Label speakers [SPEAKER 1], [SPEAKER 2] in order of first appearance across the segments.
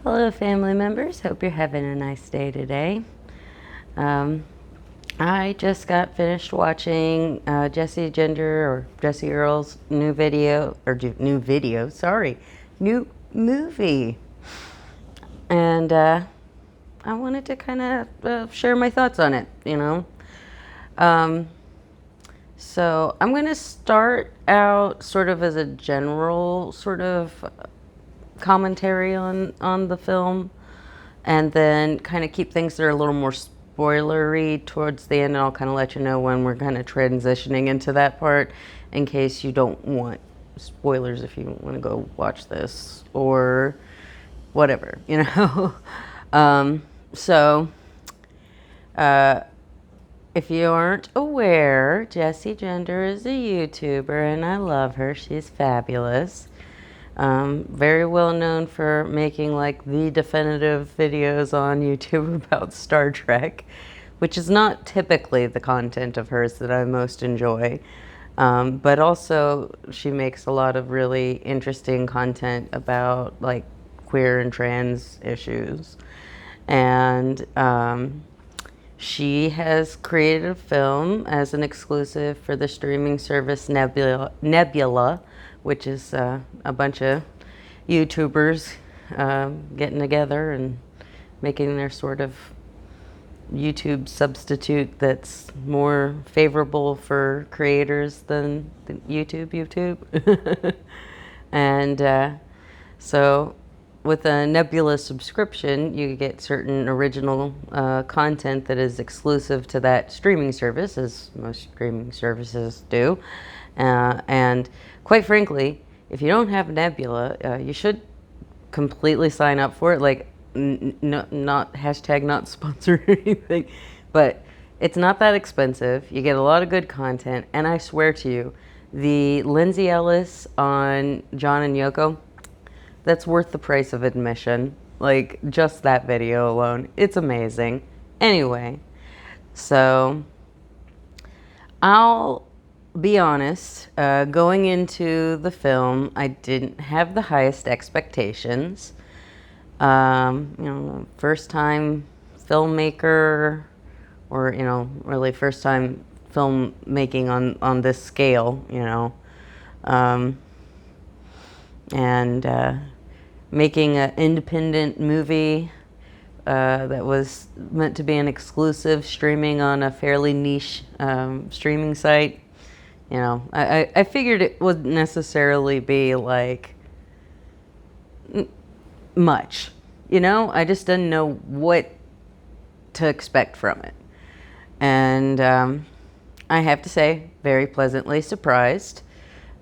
[SPEAKER 1] Hello, family members. Hope you're having a nice day today. Um, I just got finished watching Jessie Gender or Jessie Earl's new video, or new movie. And I wanted to kind of share my thoughts on it. Um, so I'm going to start out sort of as a general sort of commentary on the film, and then kind of keep things that are a little more spoilery towards the end, and I'll kind of let you know when we're kind of transitioning into that part in case you don't want spoilers if you want to go watch this or whatever. So if you aren't aware, Jessie Gender is a YouTuber and I love her. She's fabulous. Very well known for making like the definitive videos on YouTube about Star Trek, which is not typically the content of hers that I most enjoy. But also she makes a lot of really interesting content about like queer and trans issues. And she has created a film as an exclusive for the streaming service Nebula, which is a bunch of YouTubers getting together and making their sort of YouTube substitute that's more favorable for creators than YouTube. And so with a Nebula subscription, you get certain original content that is exclusive to that streaming service, as most streaming services do. And quite frankly, if you don't have Nebula, you should completely sign up for it. Like, not hashtag not sponsored or anything, but it's not that expensive. You get a lot of good content, and I swear to you, the Lindsay Ellis on John and Yoko, that's worth the price of admission. Like, just that video alone. It's amazing. Anyway, so I'll be honest. Going into the I didn't have the highest expectations. First time filmmaker, or, really first time filmmaking on this scale, and making an independent movie that was meant to be an exclusive streaming on a fairly niche streaming site. I figured it wouldn't necessarily be like much. I just didn't know what to expect from it. And I have to say, very pleasantly surprised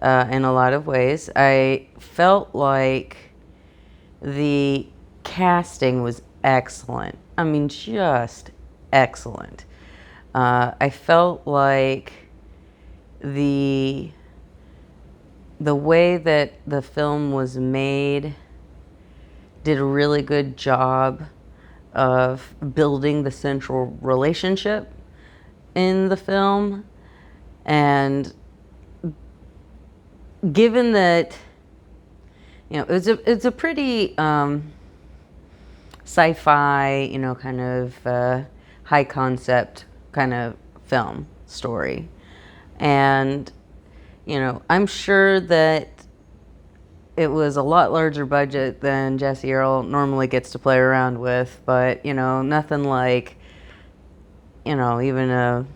[SPEAKER 1] in a lot of ways. I felt like the casting was excellent. I mean, just excellent. I felt like the way that the film was made did a really good job of building the central relationship in the film. And given that, it's a pretty sci-fi, kind of high concept kind of film story. And, I'm sure that it was a lot larger budget than Jessie Earl normally gets to play around with, but, nothing like, even a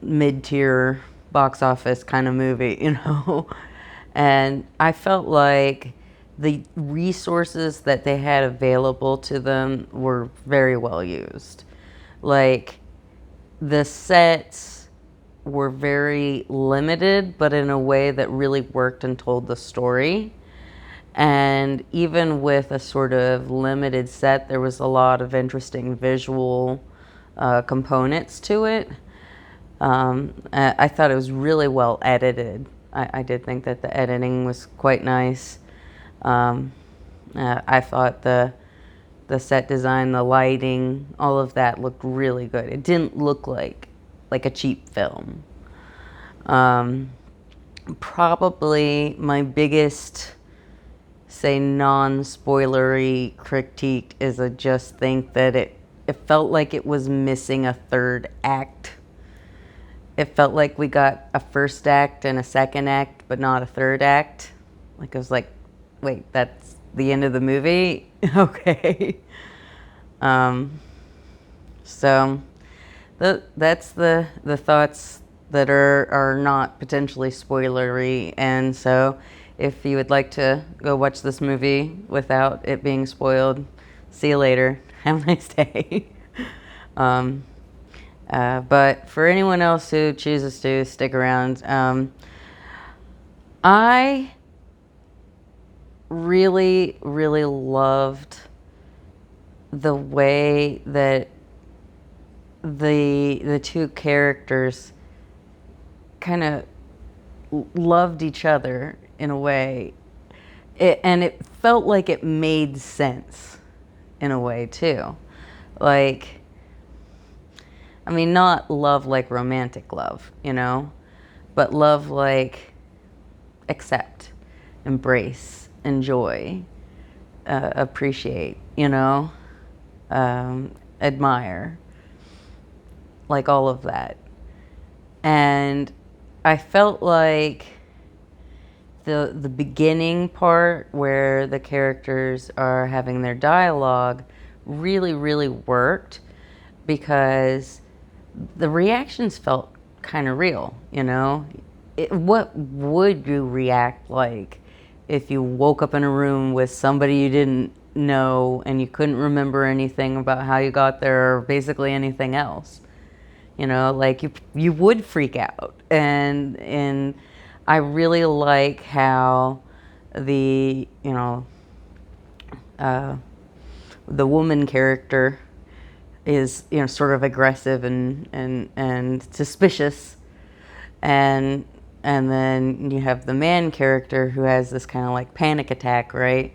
[SPEAKER 1] mid-tier box office kind of movie, And I felt like the resources that they had available to them were very well used. Like, the sets were very limited, but in a way that really worked and told the story. And even with a sort of limited set, there was a lot of interesting visual components to it. I thought it was really well edited. I did think that the editing was quite nice. I thought the set design, the lighting, all of that looked really good. It didn't look like a cheap film. Probably my biggest say non-spoilery critiqued is I just think that it felt like it was missing a third act. It felt like we got a first act and a second act, but not a third act. Like I was like, wait, that's the end of the movie? Okay. Um, so that's the thoughts that are not potentially spoilery. And so if you would like to go watch this movie without it being spoiled, see you later. Have a nice day. um, but for anyone else who chooses to stick around, I really, really loved the way that the two characters kind of loved each other in a way. And it felt like it made sense in a way too. Like, I mean, not love like romantic love, you know, but love like accept, embrace, enjoy, appreciate, you know, admire, like all of that. And I felt like the beginning part where the characters are having their dialogue really, really worked because the reactions felt kind of real, you know? What would you react like if you woke up in a room with somebody you didn't know and you couldn't remember anything about how you got there or basically anything else? You know, like you would freak out. And I really like how the, you know, the woman character is, you know, sort of aggressive and suspicious, and then you have the man character who has this kind of like panic attack, right?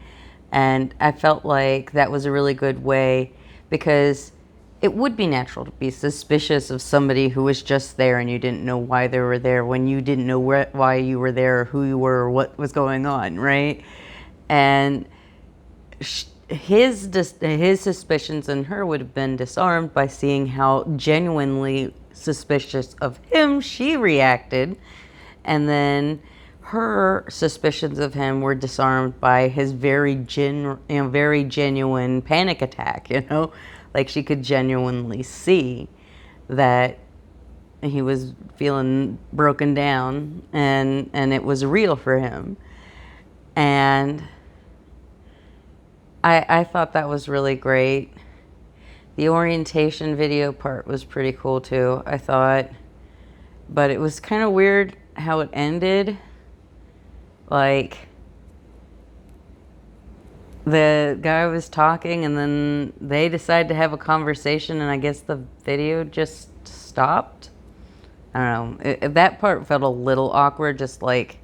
[SPEAKER 1] And I felt like that was a really good way because it would be natural to be suspicious of somebody who was just there and you didn't know why they were there when you didn't know why you were there or who you were or what was going on, right? And his suspicions in her would have been disarmed by seeing how genuinely suspicious of him she reacted, and then her suspicions of him were disarmed by his very genuine panic attack. You know, like she could genuinely see that he was feeling broken down, and it was real for him, and I thought that was really great. The orientation video part was pretty cool too, I thought. But it was kind of weird how it ended. Like, the guy was talking and then they decided to have a conversation and I guess the video just stopped. I don't know. That part felt a little awkward, just like...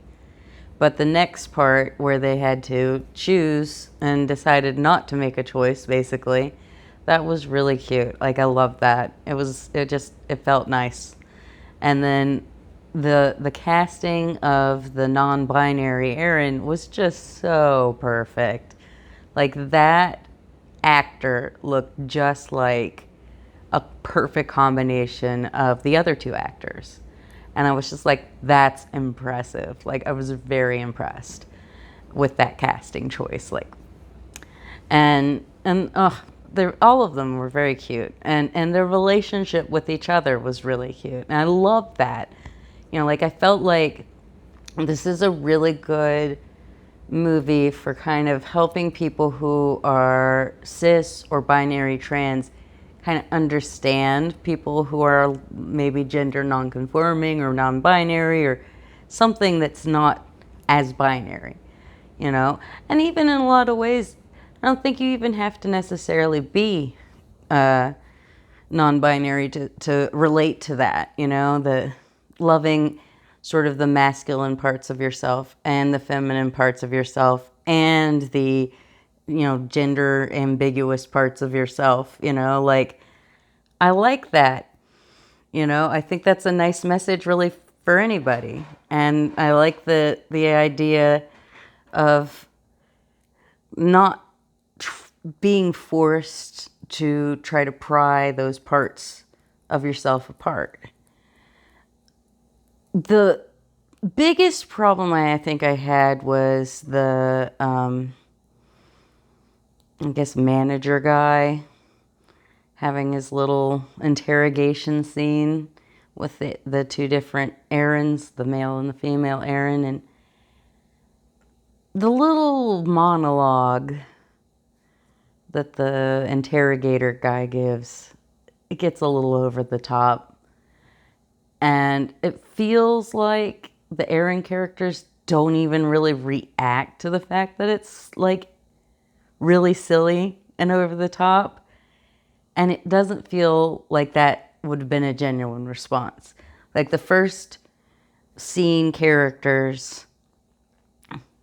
[SPEAKER 1] But the next part where they had to choose and decided not to make a choice, basically, that was really cute. Like, I loved that. It felt nice. And then the casting of the non-binary Aaron was just so perfect. Like, that actor looked just like a perfect combination of the other two actors. And I was just like, that's impressive. Like, I was very impressed with that casting choice. Like, and all of them were very cute. And their relationship with each other was really cute. And I loved that. You know, like, I felt like this is a really good movie for kind of helping people who are cis or binary trans kind of understand people who are maybe gender nonconforming or non-binary or something that's not as binary, you know? And even in a lot of ways, I don't think you even have to necessarily be non-binary to relate to that, you know? The loving sort of the masculine parts of yourself and the feminine parts of yourself and the, you know, gender ambiguous parts of yourself, you know? Like, I like that. You know, I think that's a nice message really for anybody. And I like the idea of not being forced to try to pry those parts of yourself apart. The biggest problem I think I had was the, I guess, manager guy having his little interrogation scene with the two different Aarons, the male and the female Aaron, and the little monologue that the interrogator guy gives, it gets a little over the top. And it feels like the Aaron characters don't even really react to the fact that it's like really silly and over the top. And it doesn't feel like that would have been a genuine response. Like the first scene characters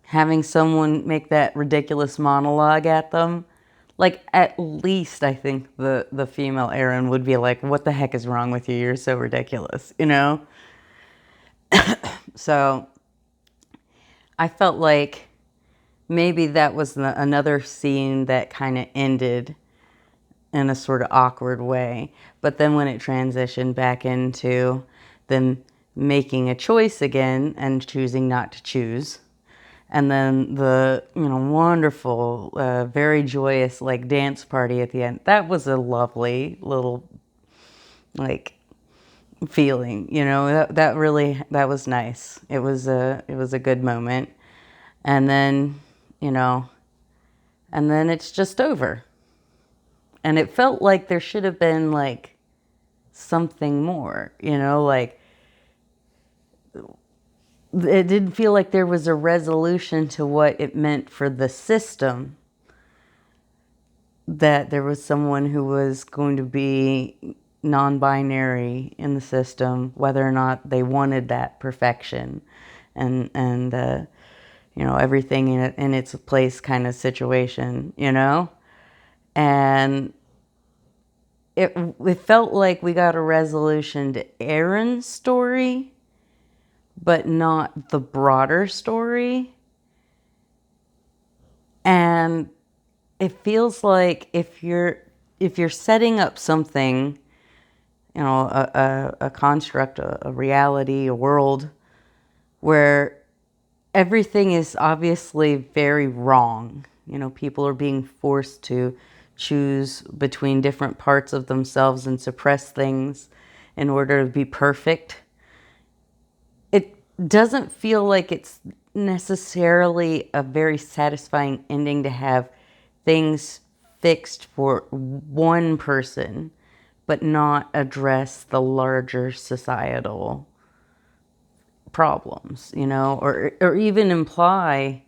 [SPEAKER 1] having someone make that ridiculous monologue at them, like at least I think the female Aaron would be like, what the heck is wrong with you? You're so ridiculous, you know? So I felt like maybe that was another scene that kind of ended in a sort of awkward way. But then when it transitioned back into them making a choice again and choosing not to choose, and then the, wonderful, very joyous, like, dance party at the end, that was a lovely little, like, feeling, that really, that was nice. It was a good moment. And then, and then it's just over. And it felt like there should have been, like, something more, like, it didn't feel like there was a resolution to what it meant for the system, that there was someone who was going to be non-binary in the system, whether or not they wanted that perfection and everything in its place kind of situation, and it felt like we got a resolution to Aaron's story, but not the broader story. And it feels like if you're setting up something, a construct, a reality, a world where everything is obviously very wrong, people are being forced to choose between different parts of themselves and suppress things in order to be perfect. It doesn't feel like it's necessarily a very satisfying ending to have things fixed for one person, but not address the larger societal problems, or even imply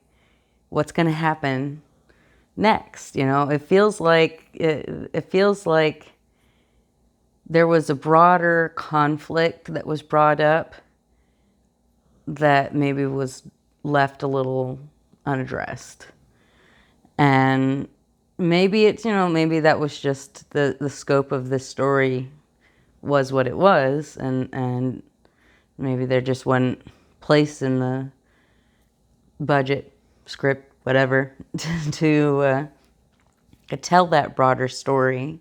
[SPEAKER 1] what's going to happen next. It feels like there was a broader conflict that was brought up that maybe was left a little unaddressed. And maybe it's, maybe that was just the scope of this story was what it was, and maybe there just wasn't place in the budget, script, whatever, to tell that broader story.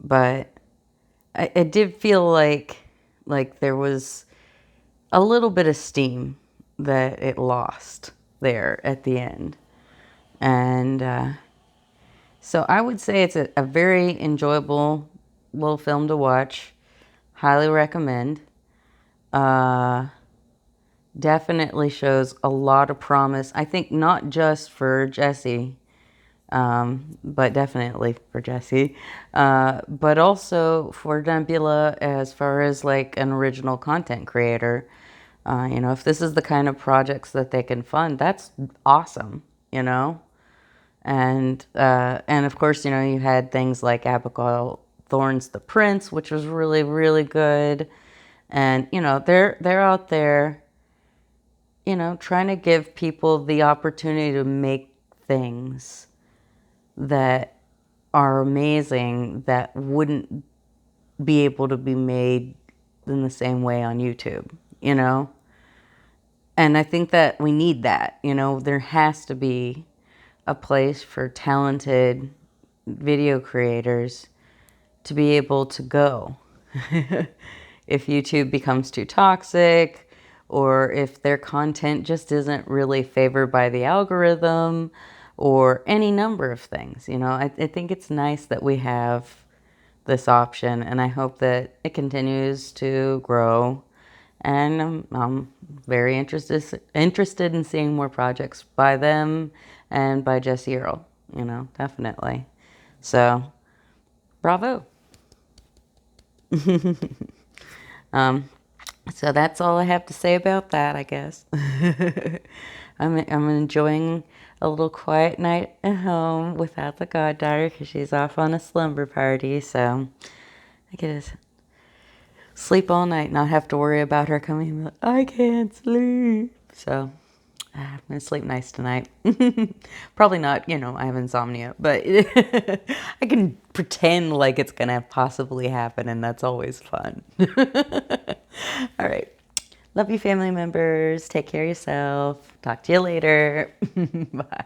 [SPEAKER 1] But it did feel like there was a little bit of steam that it lost there at the end. And so I would say it's a very enjoyable little film to watch. Highly recommend. Definitely shows a lot of promise. I think not just for Jessie, but definitely for Jessie, but also for Nebula as far as like an original content creator. If this is the kind of projects that they can fund, that's awesome, And of course, you had things like Abigail Thorne's The Prince, which was really, really good. And, they're out there, trying to give people the opportunity to make things that are amazing that wouldn't be able to be made in the same way on YouTube, And I think that we need that, there has to be a place for talented video creators to be able to go. If YouTube becomes too toxic, or if their content just isn't really favored by the algorithm, or any number of things. You know, I think it's nice that we have this option, and I hope that it continues to grow. And I'm very interested in seeing more projects by them and by Jessie Earl, you know, definitely. So, bravo. So that's all I have to say about that, I guess. I'm enjoying a little quiet night at home without the goddaughter because she's off on a slumber party. So I get to sleep all night, not have to worry about her coming and be like, I can't sleep. So I'm going to sleep nice tonight. Probably not, you know, I have insomnia, but I can pretend like it's going to possibly happen, and that's always fun. All right. Love you, family members. Take care of yourself. Talk to you later. Bye.